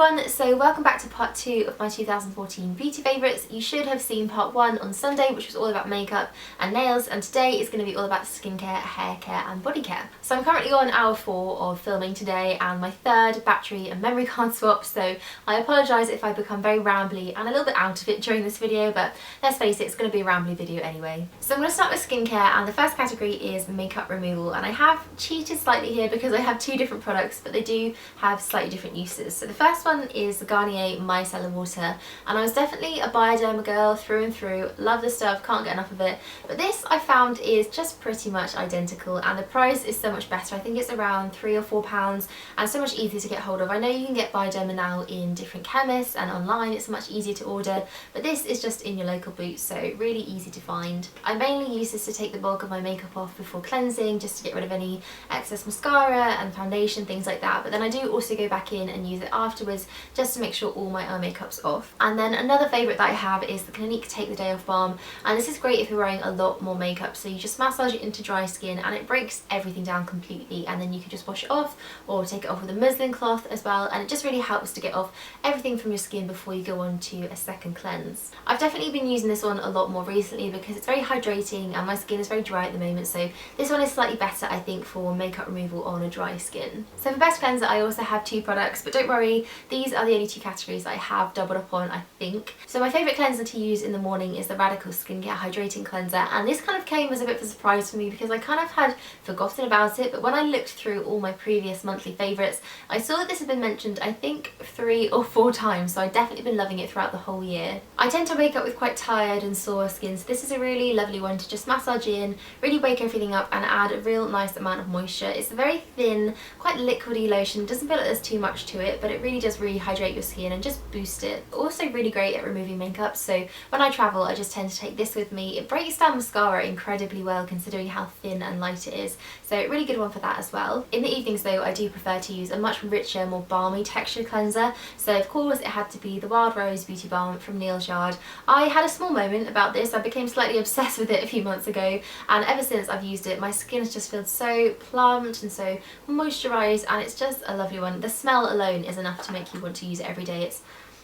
everyone, so welcome back to part 2 of my 2014 beauty favourites. You should have seen part 1 on Sunday, which was all about makeup and nails, and today is going to be all about skincare, hair care and body care. So I'm currently on hour 4 of filming today and my third battery and memory card swap, so I apologise if I become very rambly and a little bit out of it during this video, but let's face it, it's going to be a rambly video anyway. So I'm going to start with skincare, and the first category is makeup removal, and I have cheated slightly here because I have 2 different products, but they do have slightly different uses. So the first one is the Garnier Micellar water, and I was definitely a Bioderma girl through and through, love the stuff, can't get enough of it, but this I found is just pretty much identical and the price is so much better. I think it's around £3 or £4 and so much easier to get hold of. I know you can get Bioderma now in different chemists and online, it's much easier to order, but this is just in your local Boots, so really easy to find. I mainly use this to take the bulk of my makeup off before cleansing, just to get rid of any excess mascara and foundation, things like that, but then I do also go back in and use it afterwards just to make sure all my eye makeup's off. And then another favourite that I have is the Clinique Take the Day Off Balm, and this is great if you're wearing a lot more makeup, so you just massage it into dry skin and it breaks everything down completely, and then you can just wash it off or take it off with a muslin cloth as well, and it just really helps to get off everything from your skin before you go on to a second cleanse. I've definitely been using this one a lot more recently because it's very hydrating and my skin is very dry at the moment, so this one is slightly better I think for makeup removal on a dry skin. So for best cleanser I also have 2 products, but don't worry, these are the only 2 categories that I have doubled up on, I think. So my favourite cleanser to use in the morning is the Radical Skincare Hydrating Cleanser, and this kind of came as a bit of a surprise for me because I kind of had forgotten about it, but when I looked through all my previous monthly favourites I saw that this had been mentioned I think 3 or 4 times, so I've definitely been loving it throughout the whole year. I tend to wake up with quite tired and sore skin, so this is a really lovely one to just massage in, really wake everything up and add a real nice amount of moisture. It's a very thin, quite liquidy lotion, doesn't feel like there's too much to it, but it really does rehydrate your skin and just boost it. Also really great at removing makeup, so when I travel I just tend to take this with me. It breaks down mascara incredibly well considering how thin and light it is, so a really good one for that as well. In the evenings though I do prefer to use a much richer, more balmy textured cleanser, so of course it had to be the Wild Rose Beauty Balm from Neal's Yard. I had a small moment about this, I became slightly obsessed with it a few months ago, and ever since I've used it my skin has just felt so plumped and so moisturised, and it's just a lovely one. The smell alone is enough to make you want to use it every day.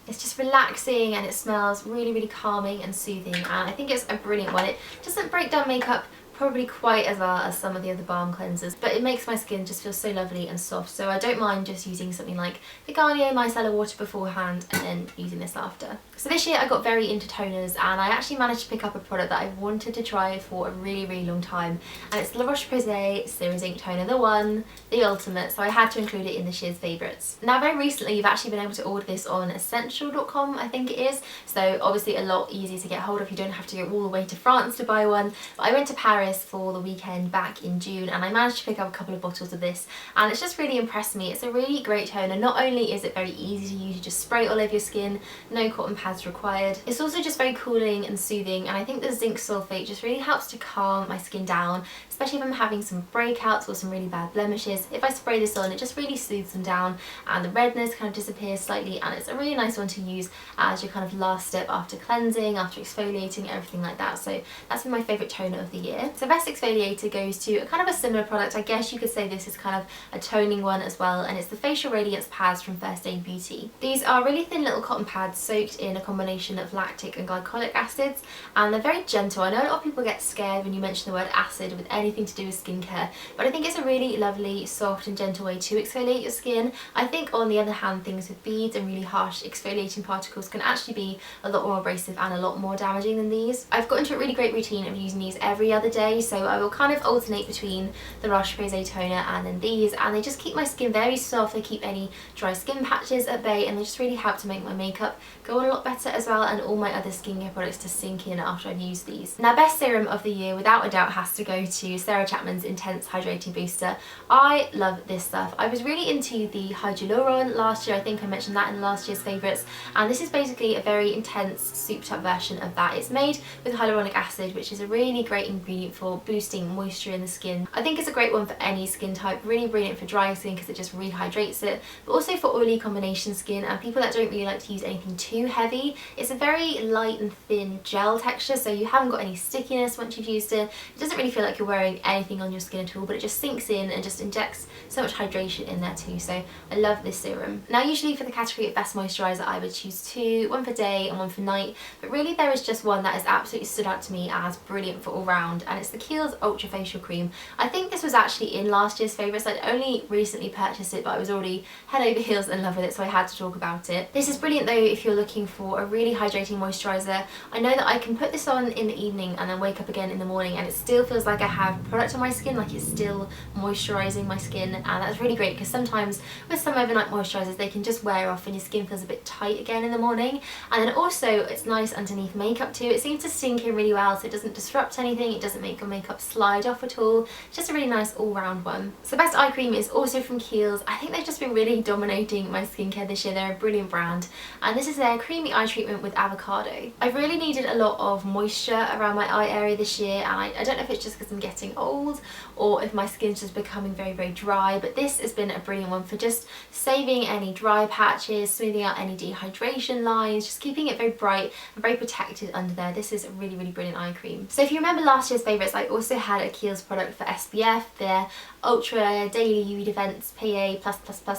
It's just relaxing and it smells really calming and soothing, and I think it's a brilliant one. It doesn't break down makeup probably quite as well as some of the other balm cleansers, but it makes my skin just feel so lovely and soft, so I don't mind just using something like the Garnier Micellar water beforehand and then using this after. So this year I got very into toners, and I actually managed to pick up a product that I wanted to try for a really long time, and it's the Roche-Posay Serozinc toner, the one, the ultimate, so I had to include it in this year's favourites. Now very recently you've actually been able to order this on essential.com I think it is, so obviously a lot easier to get hold of, you don't have to go all the way to France to buy one, but I went to Paris for the weekend back in June and I managed to pick up a couple of bottles of this, and it's just really impressed me. It's a really great toner. Not only is it very easy to use, you just spray it all over your skin, no cotton pads required, it's also just very cooling and soothing, and I think the zinc sulfate just really helps to calm my skin down, especially if I'm having some breakouts or some really bad blemishes. If I spray this on it just really soothes them down and the redness kind of disappears slightly, and it's a really nice one to use as your kind of last step after cleansing, after exfoliating, everything like that. So that's been my favourite toner of the year. So best exfoliator goes to a kind of a similar product. I guess you could say this is kind of a toning one as well, and it's the Facial Radiance pads from First Aid Beauty. These are really thin little cotton pads soaked in a combination of lactic and glycolic acids, and they're very gentle. I know a lot of people get scared when you mention the word acid with anything to do with skincare, but I think it's a really lovely, soft and gentle way to exfoliate your skin. I think on the other hand things with beads and really harsh exfoliating particles can actually be a lot more abrasive and a lot more damaging than these. I've got into a really great routine of using these every other day, so I will kind of alternate between the Roche-Posay toner and then these, and they just keep my skin very soft, they keep any dry skin patches at bay, and they just really help to make my makeup go on a lot better as well, and all my other skincare products to sink in after I've used these. Now best serum of the year without a doubt has to go to Sarah Chapman's Intense Hydrating Booster. I love this stuff. I was really into the Hyaluron last year, I think I mentioned that in last year's favourites, and this is basically a very intense souped up version of that. It's made with hyaluronic acid, which is a really great ingredient brilliant for boosting moisture in the skin. I think it's a great one for any skin type, really brilliant for dry skin because it just rehydrates it, but also for oily combination skin and people that don't really like to use anything too heavy. It's a very light and thin gel texture, so you haven't got any stickiness once you've used it. It doesn't really feel like you're wearing anything on your skin at all, but it just sinks in and just injects so much hydration in there too, so I love this serum. Now usually for the category of best moisturiser I would choose two, one for day and one for night, but really there is just one that has absolutely stood out to me as brilliant for all round, and it's the Kiehl's Ultra Facial Cream. I think this was actually in last year's favourites. I'd only recently purchased it, but I was already head over heels in love with it, so I had to talk about it. This is brilliant though if you're looking for a really hydrating moisturiser. I know that I can put this on in the evening and then wake up again in the morning and it still feels like I have product on my skin, like it's still moisturising my skin, and that's really great because sometimes with some overnight moisturisers they can just wear off and your skin feels a bit tight again in the morning. And then also it's nice underneath makeup too. It seems to sink in really well, so it doesn't disrupt anything, it doesn't make your makeup slide off at all. It's just a really nice all-round one. So best eye cream is also from Kiehl's. I think they've just been really dominating my skincare this year. They're a brilliant brand, and this is their creamy eye treatment with avocado. I've really needed a lot of moisture around my eye area this year, and I don't know if it's just because I'm getting old or if my skin's just becoming very dry, but this has been a brilliant one for just saving any dry patches, smoothing out any dehydration lines, just keeping it very bright and very protected under there. This is a really brilliant eye cream. So if you remember last year's favourites, I also had a Kiehl's product for SPF, their Ultra Daily UV Defense PA+++,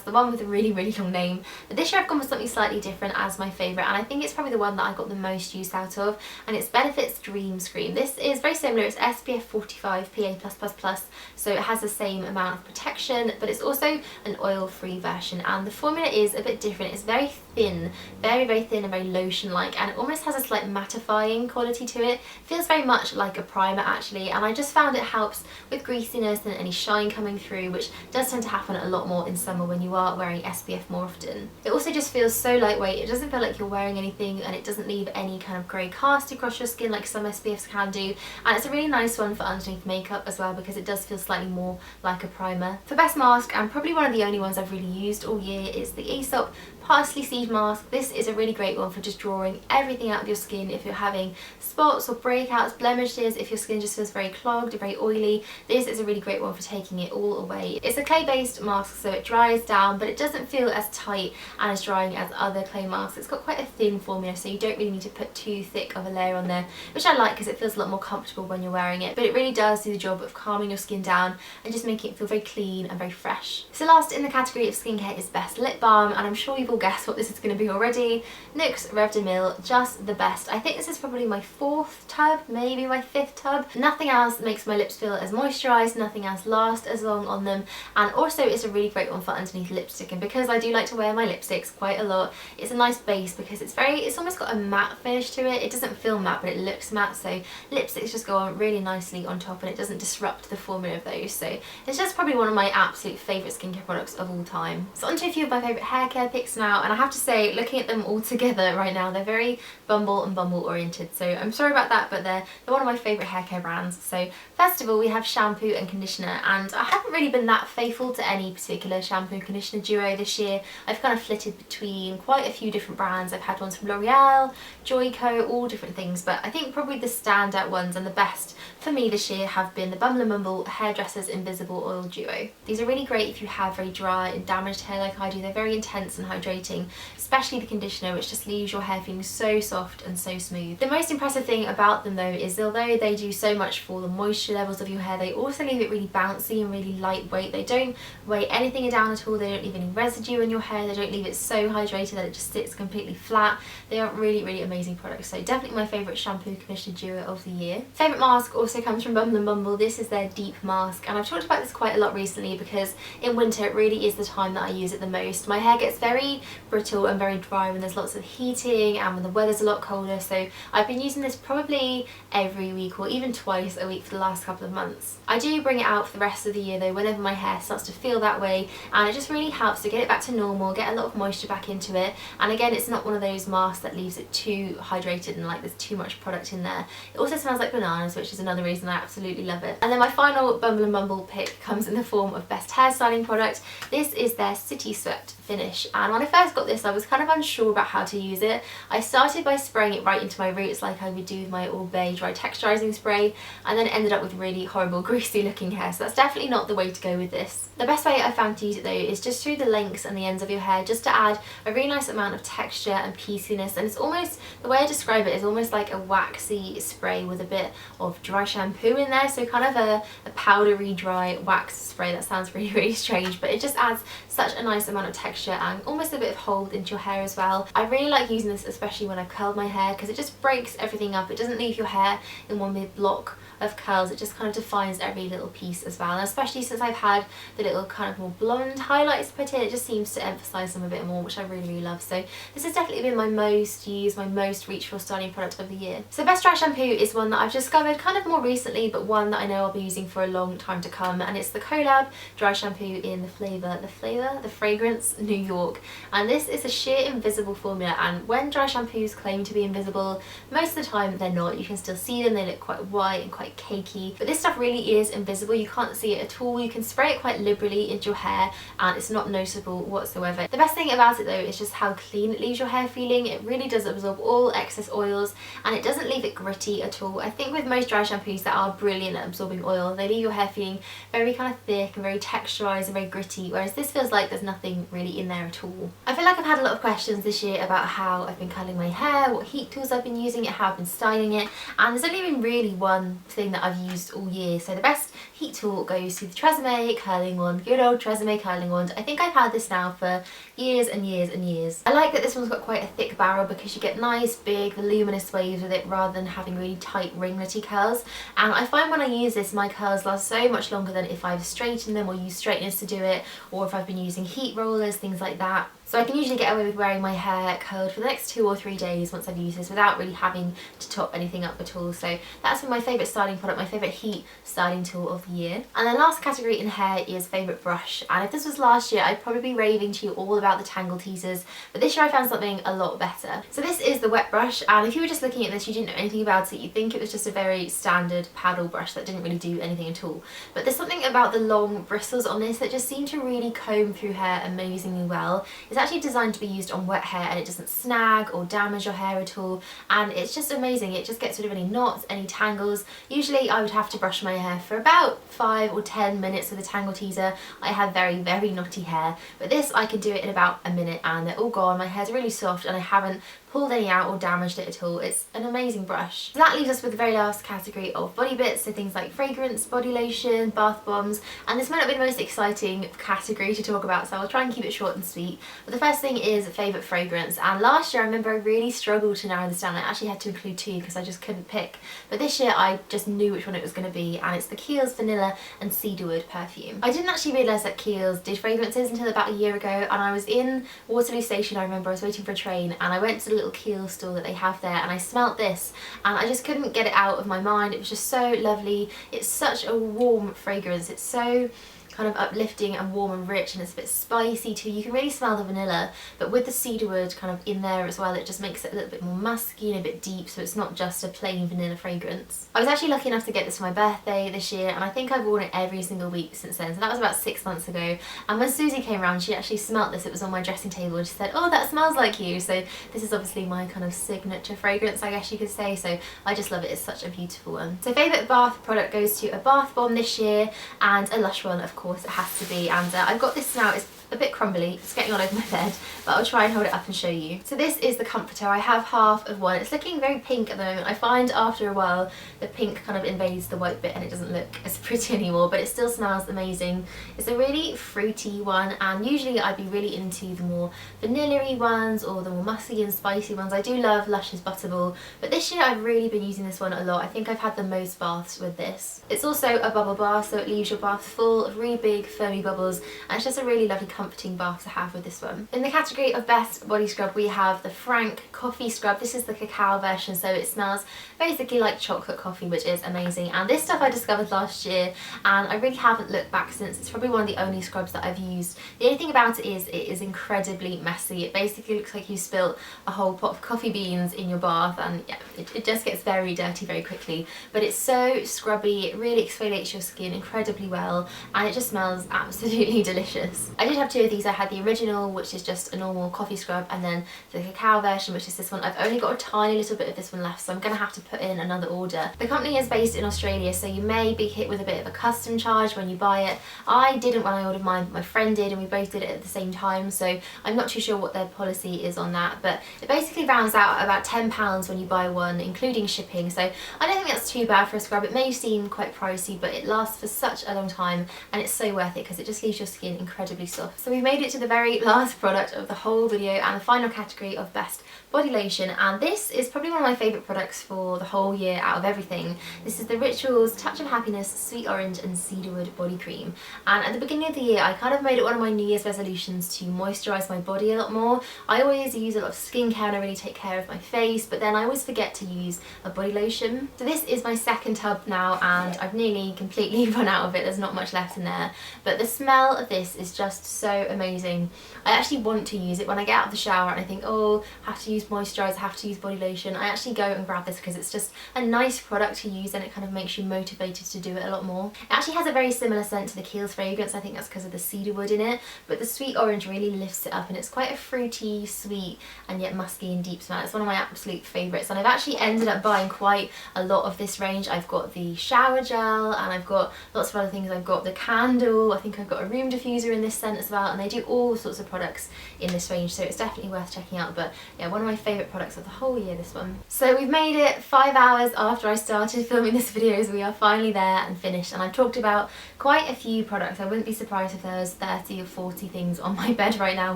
the one with a really long name. But this year I've gone for something slightly different as my favourite, and I think it's probably the one that I got the most use out of, and it's Benefit's Dream Cream. This is very similar, it's SPF 45 PA+++, so it has the same amount of protection, but it's also an oil-free version, and the formula is a bit different. It's very thin, very thin and very lotion-like, and it almost has a slight mattifying quality to it. Feels very much like a primer actually, and I just found it helps with greasiness and any shine coming through, which does tend to happen a lot more in summer when you are wearing SPF more often. It also just feels so lightweight, it doesn't feel like you're wearing anything, and it doesn't leave any kind of grey cast across your skin like some SPFs can do, and it's a really nice one for underneath makeup as well because it does feel slightly more like a primer. For best mask, and probably one of the only ones I've really used all year, is the Aesop Parsley Seed Mask. This is a really great one for just drawing everything out of your skin if you're having spots or breakouts, blemishes, if your skin just feels very clogged or very oily. This is a really great one for taking it all away. It's a clay-based mask, so it dries down, but it doesn't feel as tight and as drying as other clay masks. It's got quite a thin formula, so you don't really need to put too thick of a layer on there, which I like because it feels a lot more comfortable when you're wearing it, but it really does do the job of calming your skin down and just making it feel very clean and very fresh. So last in the category of skincare is best lip balm, and I'm sure you've all guessed what this is going to be already. NUXE Reve de Miel, just the best. I think this is probably my 4th tub, maybe my 5th tub. Nothing else makes my lips feel as moisturised, nothing else lasts as long on them, and also it's a really great one for underneath lipstick, and because I do like to wear my lipsticks quite a lot, it's a nice base because it's almost got a matte finish to it. It doesn't feel matte, but it looks matte, so lipsticks just go on really nicely on top and it doesn't disrupt the formula of those, so it's just probably one of my absolute favourite skincare products of all time. So onto a few of my favourite hair care picks now, and I have to say, looking at them all together right now, they're very Bumble and Bumble oriented, so I'm sorry about that, but they're one of my favourite hair care brands. So first of all we have shampoo and conditioner, and I haven't really been that faithful to any particular shampoo and conditioner duo this year. I've kind of flitted between quite a few different brands. I've had ones from L'Oreal, Joico, all different things, but I think probably the standout ones and the best for me this year have been the Bumble and Bumble Hairdresser's Invisible Oil Duo. These are really great if you have very dry and damaged hair like I do. They're very intense and hydrating, especially the conditioner, which just leaves your hair feeling so soft and so smooth. The most impressive thing about them though is, although they do so much for the moisture levels of your hair, they also leave it really bouncy and really lightweight. They don't weigh anything down at all, they don't leave any residue in your hair, they don't leave it so hydrated that it just sits completely flat. They are really amazing products, so definitely my favourite shampoo conditioner duo of the year. Favourite mask also comes from Bumble and Bumble. This is their Deep Mask, and I've talked about this quite a lot recently because in winter it really is the time that I use it the most. My hair gets very brittle and very dry when there's lots of heating and when the weather's a lot colder, so I've been using this probably every week or even twice a week for the last couple of months. I do bring it out for the rest of the year though whenever my hair starts to feel that way, and it just really helps to get it back to normal, get a lot of moisture back into it, and again it's not one of those masks that leaves it too hydrated and like there's too much product in there. It also smells like bananas, which is another reason I absolutely love it. And then my final Bumble and Bumble pick comes in the form of best hairstyling product. This is their City Swept finish, and when I first got this, I was kind of unsure about how to use it. I started by spraying it right into my roots like I would do with my All Bay Dry Texturizing Spray, and then ended up with really horrible greasy looking hair, so that's definitely not the way to go with this. The best way I found to use it though is just through the lengths and the ends of your hair, just to add a really nice amount of texture and pieciness, and it's almost, the way I describe it is almost like a waxy spray with a bit of dry shampoo in there, so kind of a powdery dry wax spray. That sounds really strange, but it just adds such a nice amount of texture and almost a bit of hold into your hair as well. I really like using this especially when I've curled my hair, because it just breaks everything up. It doesn't leave your hair in one big block of curls, it just kind of defines every little piece as well, and especially since I've had the little kind of more blonde highlights put in, it just seems to emphasise them a bit more, which I really love. So this has definitely been my most used, my most reachable styling product of the year. So Best Dry Shampoo is one that I've discovered kind of more recently, but one that I know I'll be using for a long time to come, and it's the Collab Dry Shampoo in the fragrance New York, and this is a sheer invisible formula, and when dry shampoos claim to be invisible, most of the time they're not. You can still see them, they look quite white and quite cakey, but this stuff really is invisible. You can't see it at all. You can spray it quite liberally into your hair and it's not noticeable whatsoever. The best thing about it though is just how clean it leaves your hair feeling. It really does absorb all excess oils and it doesn't leave it gritty at all. I think with most dry shampoos that are brilliant at absorbing oil, they leave your hair feeling very kind of thick and very texturized and very gritty, whereas this feels like there's nothing really in there at all. I feel like I've had a lot of questions this year about how I've been curling my hair, what heat tools I've been using, how I've been styling it, and there's only been really one thing that I've used all year. So the best heat tool goes to the Tresemme curling wand, good old Tresemme curling wand. I think I've had this now for years and years and years. I like that this one's got quite a thick barrel because you get nice big voluminous waves with it rather than having really tight ringlety curls, and I find when I use this my curls last so much longer than if I've straightened them or used straighteners to do it, or if I've been using heat rollers, things like that. So I can usually get away with wearing my hair curled for the next 2 or 3 days once I've used this without really having to top anything up at all. So that's been my favourite styling product, my favourite heat styling tool of the year. And the last category in hair is favourite brush. And if this was last year, I'd probably be raving to you all about the Tangle Teasers, but this year I found something a lot better. So this is the wet brush, and if you were just looking at this, you didn't know anything about it, you'd think it was just a very standard paddle brush that didn't really do anything at all. But there's something about the long bristles on this that just seem to really comb through hair amazingly well. It's actually designed to be used on wet hair and it doesn't snag or damage your hair at all, and it's just amazing. It just gets rid of any knots, any tangles. Usually I would have to brush my hair for about 5 or 10 minutes with a Tangle Teaser. I have very knotty hair, but this I can do it in about a minute and they're all gone. My hair's really soft and I haven't pulled any out or damaged it at all. It's an amazing brush. So that leaves us with the very last category of body bits, so things like fragrance, body lotion, bath bombs, and this might not be the most exciting category to talk about, so I'll try and keep it short and sweet. But the first thing is favourite fragrance, and last year I remember I really struggled to narrow this down. I actually had to include 2 because I just couldn't pick, but this year I just knew which one it was going to be, and it's the Kiehl's Vanilla and Cedarwood perfume. I didn't actually realise that Kiehl's did fragrances until about a year ago, and I was in Waterloo Station, I remember I was waiting for a train, and I went to the little Kiehl store that they have there and I smelt this and I just couldn't get it out of my mind. It was just so lovely. It's such a warm fragrance. It's so kind of uplifting and warm and rich, and it's a bit spicy too. You can really smell the vanilla, but with the cedarwood kind of in there as well, it just makes it a little bit more musky and a bit deep, so it's not just a plain vanilla fragrance. I was actually lucky enough to get this for my birthday this year, and I think I've worn it every single week since then, so that was about 6 months ago. And when Susie came around, she actually smelt this. It was on my dressing table and she said, "Oh, that smells like you." So this is obviously my kind of signature fragrance, I guess you could say, so I just love it. It's such a beautiful one. So favourite bath product goes to a bath bomb this year, and a Lush one, of course it has to be, and I've got this now. It's a bit crumbly, it's getting all over my bed, but I'll try and hold it up and show you. So this is the comforter. I have half of one. It's looking very pink at the moment. I find after a while the pink kind of invades the white bit and it doesn't look as pretty anymore, but it still smells amazing. It's a really fruity one, and usually I'd be really into the more vanilla-y ones or the more musky and spicy ones. I do love Lush's Butterball, but this year I've really been using this one a lot. I think I've had the most baths with this. It's also a bubble bath, so it leaves your bath full of really big foamy bubbles, and it's just a really lovely comforting bath to have with this one. In the category of best body scrub, we have the Frank Coffee Scrub. This is the cacao version, so it smells basically like chocolate coffee, which is amazing. And this stuff I discovered last year, and I really haven't looked back since. It's probably one of the only scrubs that I've used. The only thing about it is incredibly messy. It basically looks like you spilt a whole pot of coffee beans in your bath, and yeah, it just gets very dirty very quickly. But it's so scrubby, it really exfoliates your skin incredibly well, and it just smells absolutely delicious. I did have have two of these. I had the original, which is just a normal coffee scrub, and then the cacao version, which is this one. I've only got a tiny little bit of this one left, so I'm going to have to put in another order. The company is based in Australia, so you may be hit with a bit of a custom charge when you buy it. I didn't when I ordered mine, but my friend did, and we both did it at the same time, so I'm not too sure what their policy is on that, but it basically rounds out at about £10 when you buy one, including shipping, so I don't think that's too bad for a scrub. It may seem quite pricey, but it lasts for such a long time, and it's so worth it because it just leaves your skin incredibly soft. So we've made it to the very last product of the whole video and the final category of best body lotion, and this is probably one of my favourite products for the whole year out of everything. This is the Rituals Touch of Happiness Sweet Orange and Cedarwood Body Cream, and at the beginning of the year I kind of made it one of my New Year's resolutions to moisturise my body a lot more. I always use a lot of skincare and I really take care of my face, but then I always forget to use a body lotion. So this is my second tub now, and I've nearly completely run out of it. There's not much left in there, but the smell of this is just so amazing. I actually want to use it when I get out of the shower and I think, oh, I have to use moisturiser, I have to use body lotion. I actually go and grab this because it's just a nice product to use, and it kind of makes you motivated to do it a lot more. It actually has a very similar scent to the Kiehl's fragrance. I think that's because of the cedarwood in it, but the sweet orange really lifts it up, and it's quite a fruity, sweet, and yet musky and deep smell. It's one of my absolute favourites, and I've actually ended up buying quite a lot of this range. I've got the shower gel, and I've got lots of other things. I've got the candle, I think I've got a room diffuser in this scent as well, and they do all sorts of products in this range, so it's definitely worth checking out. But yeah, one of my favourite products of the whole year, this one. So we've made it 5 hours after I started filming this video, so we are finally there and finished, and I've talked about quite a few products. I wouldn't be surprised if there was 30 or 40 things on my bed right now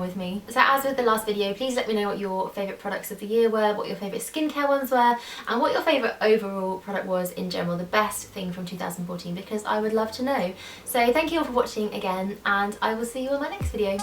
with me. So as with the last video, please let me know what your favourite products of the year were, what your favourite skincare ones were, and what your favourite overall product was in general, the best thing from 2014, because I would love to know. So thank you all for watching again, and I will see you on my next video.